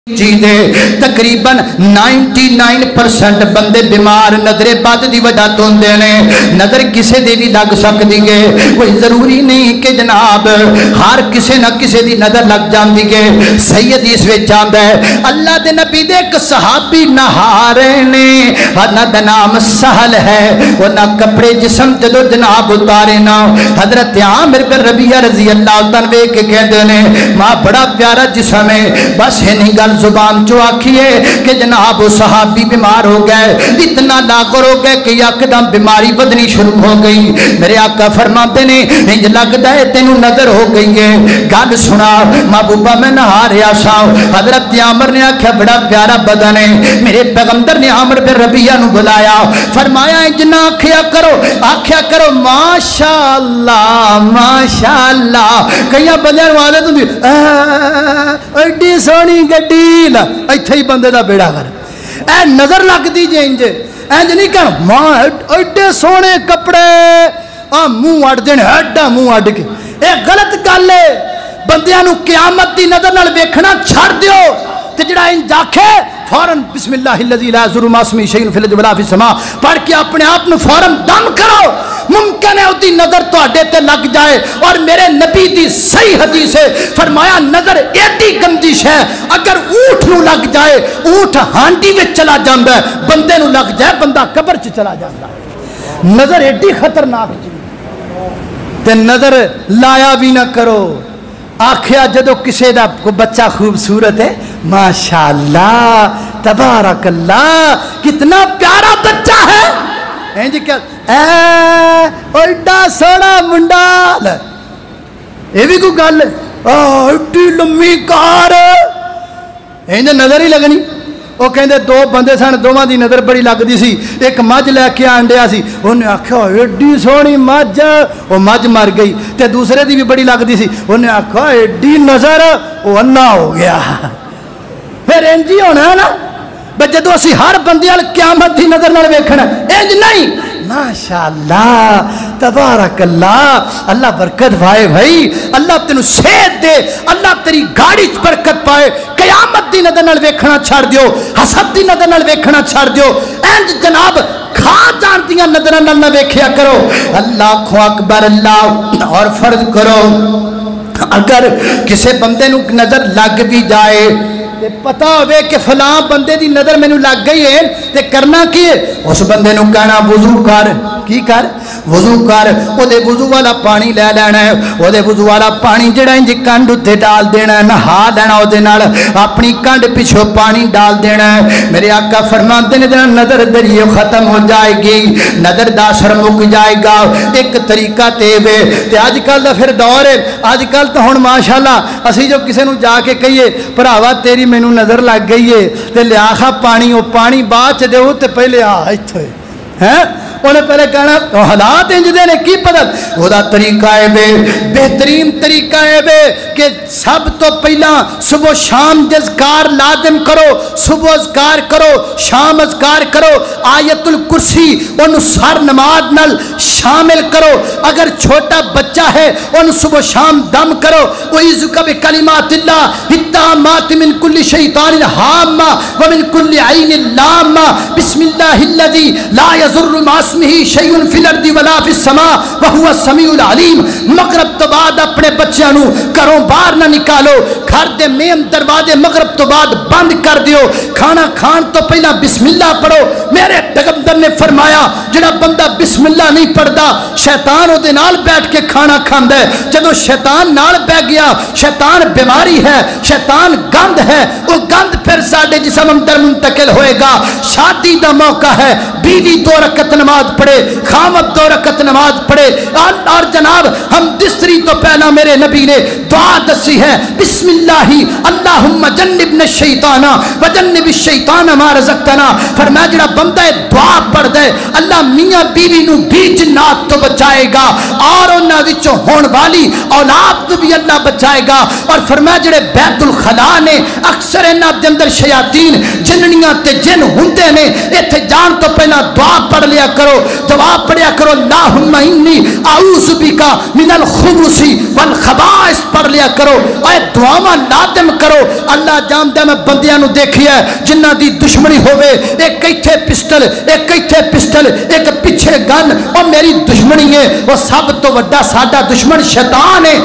چیزے تقریباً 99% بندے بیمار نظر بد دی وجہ تو ہوندے نے. نظر کسے دی بھی لگ سکتی ہے, کوئی ضروری نہیں کہ جناب ہر کسے نہ کسے دی نظر لگ جاندی ہے. صحیح حدیث وچ آندا ہے اللہ دے نبی دے ایک صحابی نہا رہے نے, انہاں دا نام سہل ہے, وہ نہ کپڑے جسم جدو جناب اتارے نا. حضرت عامر بن ربیعہ رضی اللہ عنہ ویکھ کے کہندے نے ماں بڑا پیارا جسم ہے, بس ہے نہیں گل زبان جو آکھیے کہ جناب وہ صحابی بیمار ہو گئے, اتنا لاغر ہو گئے کہ یکدم بیماری بدنی شروع ہو گئی. میرے آقا فرماتے نے انج لگدا ہے تینوں نظر ہو گئی ہے. گل سنا محبوبہ میں نہا رہا سا, حضرت عامر نے آکھیا بڑا پیارا بدن ہے. میرے پیغمبر نے عامر بن ربیعہ نو بلایا, فرمایا انج نہ آکھیا کرو ماشاءاللہ ماشاءاللہ. کئی بندے والے تو ایڈی سونی گڈی ایتھے ہی بندے دا بیڑا کر اے نظر لگ دی جے انج نہیں کہ ماں ایڈے سونے کپڑے منہ اڑ دین ایڈا منہ اڑ کے. اے غلط گل ہے. بندیاں نو قیامت دی نظر نال ویکھنا چھڑ دیو تے جڑا انج آکھے فوراً بسم اللہ الذی لا یضر مع اسمہ شیء فی الارض ولا فی السماء پڑھ کے اپنے آپ نو فوراً دم کرو. ممکن ہے اودی نظر تواڈے تے لگ جائے. اور میرے نبی دی صحیح حدیث ہے, فرمایا نظر ایڈی گندی ہے اگر اونٹ نو لگ جائے اونٹ ہانڈی وچ چلا جاندا ہے, بندے نو لگ جائے بندہ قبر چ چلا جاندا ہے. نظر ایڈی خطرناک چیز تے نظر لایا بھی نہ کرو. آکھیا جدو کسے دا کو بچہ خوبصورت ہے ماشاءاللہ تبارک اللہ کتنا پیارا بچہ ہے, جی کیا ایڈا سونا منڈال, یہ بھی کوئی گل ایڈی لمبی کار نظر ہی لگنی. وہ کہندے دو بندے سن, دونوں دی نظر بڑی لگتی سی. ایک مجھ لے کے آنڈیا سی, انہیں آکھیا ایڈی سونی مجھ, وہ مجھ مر گئی. تے دوسرے دی بھی بڑی لگتی سی, انہیں آکھیا ایڈی نظر, وہ انا ہو گیا. پھر انج ہی ہونا نا بے جدو اسی ہر بندے وال قیامت دی نظر نال ویکھنا انج نہیں. ماشاءاللہ تبارک اللہ, اللہ برکت پائے بھائی, اللہ تینوں صحت دے, اللہ تیری گاڑی چ برکت پائے. قیامت دی نظر نال ویکھنا چھڑ دیو, حسد دی نظر نال ویکھنا چھڑ دیو. انج جناب کھا جان دیاں نظراں نال نہ ویکھیا کرو. اللہ اکبر اللہ اور فرض کرو اگر کسے بندے نو نظر لگ بھی جائے تے پتہ ہوئے کہ فلاں بندے دی نظر میں نو لگ گئی ہے تے کرنا کی ہے, اس بندے نو کہنا وضو کر. کی کر؟ وضو کر. او دے وضو والا پانی لے لینا ہے, او دے وضو والا پانی جڑا انج کنڈ تے ڈال دینا ہے, نہا لینا او دے نال, اپنی کنڈ پیچھے پانی ڈال دینا ہے. میرے آقا فرماتے ہیں نظر دریے ختم ہو جائے گی, نظر دا اثر مک جائے گا. ایک طریقہ تے وے تے اج کل دا پھر دور ہے, اج کل تو ہن ماشاءاللہ اسی جو کسے نو جا کے کہیے بھراوا تیری مینوں نظر لگ گئی ہے تے لیا خا پانی, او پانی بعد چ دیو تے پہلے ایتھے ہیں انہیں پہلے کہنا حالات انج دے نے کی پتہ. وہ دا طریقہ ہے بے بہترین طریقہ ہے بے کہ سب تو پہلا صبح شام اذکار لازم کرو. صبح اذکار کرو, شام اذکار کرو, آیت الکرسی ان ہر نماز نال شامل کرو. اگر چھوٹا بچہ ہے ان صبح شام دم کرو. وَإِذُكَ بِكَلِمَاتِ اللَّهِ التَّامَّاتِ مِنْ كُلِّ شَيْطَانٍ هَامَّةٍ وَمِنْ كُلِّ عَيْنٍ لَامَّةٍ بِسْمِ اللَّهِ الَّذِي لَا يَضُرُّ مَعَ اسْمِهِ شَيْءٌ فِي الْأَرْضِ وَلَا فِي السَّمَاءِ وَهُوَ السَّمِيعُ الْعَلِيمُ. مغرب تو بعد اپنے بچیاں نو گھروں باہر نہ نکالو, گھر دے مین دروازے مغرب تو بعد بند کر دیو. کھانا کھان تو پہلا بسم اللہ پڑھو. میرے پیغمبر نے فرمایا جڑا بندہ بسم اللہ نہیں پڑھدا شیطان او دے نال بیٹھ کے کھانا کھاندا ہے. جدوں شیطان نال بیٹھ گیا, شیطان بیماری ہے, شیطان گند ہے, وہ گند پھر ساڈے جسم اندر منتقل ہوئے گا. شادی دا موقع ہے, بیوی 2 رکعت نماز پڑھے, خامد 2 رکعت نماز پڑھے. اور جناب ہم دستری تو پہلا میرے نبی نے دعا دسی ہے بسم اللہ اللہم جنبنا الشیطان وجنب الشیطان ما رزقتنا. فرمایا جڑا بندہ دعا پڑھ دے اللہ میاں بیوی نو بھی جنات تو بچائے گا اور انہاں وچوں ہون والی اولاد تو بھی اللہ بچائے گا. اور فرمایا جڑے بیت الخلا نے اکثر انہاں دے اندر شیاطین جننیاں تے جن ہوندے نے, ایتھے جان تو پہلا روزانہ دعا پڑھ لیا کرو، دعا پڑھیا کرو اللہم انی اعوذ بکا من الخبث والخبائث پڑھ لیا کرو، اے دعاواں لازم کرو۔ اللہ جاندا میں بندیاں نو دیکھیا جنہاں دی دشمنی ہوے، ایک ایتھے پسٹل ایک ایتھے پسٹل ایک پیچھے گن، او میری دشمنی ہے، وہ سب تو وڈا ساڈا دشمن شیطان ہے،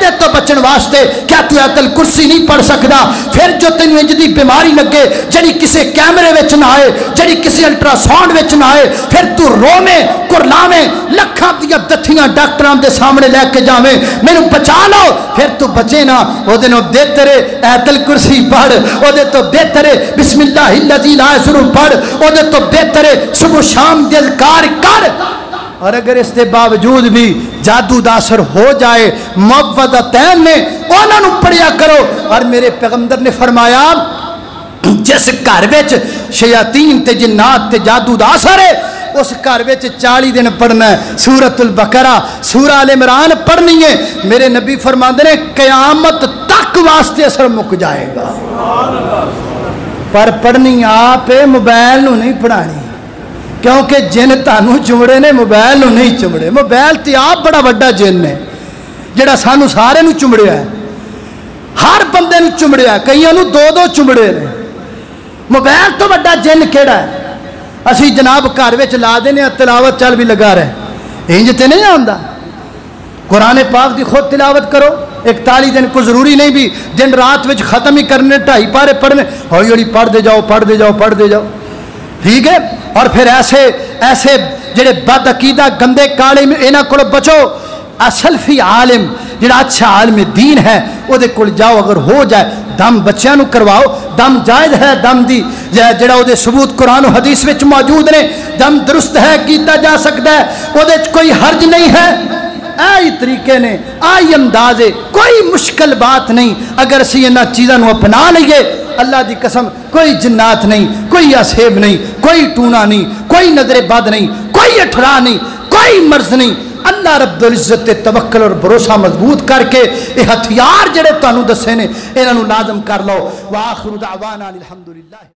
دے تو بچن واسطے کیا تو آیت الکرسی نہیں پڑھ سکدا؟ پھر جو تینوں انج دی بیماری لگے جڑی کسے کیمرے وچ نہ آئے، جڑی کسے الٹرا ساؤنڈ وچ نہ آئے، پھر تو روویں کرلاویں لکھاں دیاں دتھیاں ڈاکٹراں دے سامنے لے کے جاویں مینوں بچا لو، پھر تو بچے نا، او دے نو بہتر ہے آیت الکرسی پڑھ، او دے تو بہتر ہے بسم اللہ الذی لا یضر پڑھ، او دے تو بہتر ہے صبح شام دے اذکار کر۔ اور اگر اس کے باوجود بھی جادو دا اثر ہو جائے معوذتین نے انہاں نو پڑھیا کرو۔ اور میرے پیغمبر نے فرمایا جس گھر وچ شیاطین تے جنات تے جادو دا اثر ہے اس گھر وچ 40 دن پڑھنا ہے سورۃ البقرہ سورہ آل عمران پڑھنی ہے۔ میرے نبی فرماندے نے قیامت تک واسطے اثر مک جائے گا، پر پڑھنی آپ موبائل نو نہیں پڑھانی، کیونکہ جن تانوں چمڑے نے موبائل نو نہیں چمڑے۔ موبائل تے آپ بڑا وڈا جن ہے جڑا سانو سارے نو چمڑیا ہے، ہر بندے نو چمڑیا ہے، کئیاں نو دو دو چمڑے نے۔ موبائل تو وڈا جن کیڑا ہے؟ اسی جناب گھر وچ لا دینے تلاوت چل بھی لگا رہے، انج تے نہیں آندا۔ قرآن پاک دی خود تلاوت کرو، 41 دن کو ضروری نہیں بھی دن رات وچ ختم ہی کرنے، 2.5 پارے پڑھنے، ہوئی ہوئی پڑھ دے جاؤ پڑھ دے جاؤ پڑھ دے جاؤ، ٹھیک ہے۔ اور پھر ایسے جڑے بد عقیدہ گندے کالے انہاں کول بچو۔ اصل فی عالم جڑا اچھا عالم دین ہے وہ دے کول جاؤ، اگر ہو جائے دم بچیاں نو کرواؤ، دم جائز ہے، دم دی جڑا وہ دے ثبوت قرآن و حدیث وچ موجود نے، دم درست ہے کیتا جا سکتا ہے، وہ دے کوئی حرج نہیں ہے۔ آئی طریقے نے آئی اندازے کوئی مشکل بات نہیں، اگر اسی انہاں چیزاں نو اپنا لئیے اللہ دی قسم کوئی جنات نہیں، کوئی اسیب نہیں، کوئی ٹونا نہیں، کوئی نظر بد نہیں، کوئی اٹھرا نہیں، کوئی مرض نہیں۔ اللہ رب العزت تے توکل اور بھروسہ مضبوط کر کے یہ ہتھیار جڑے تانوں دسے نے انہاں نو لازم کر لو۔ وآخر دعوانا الحمدللہ۔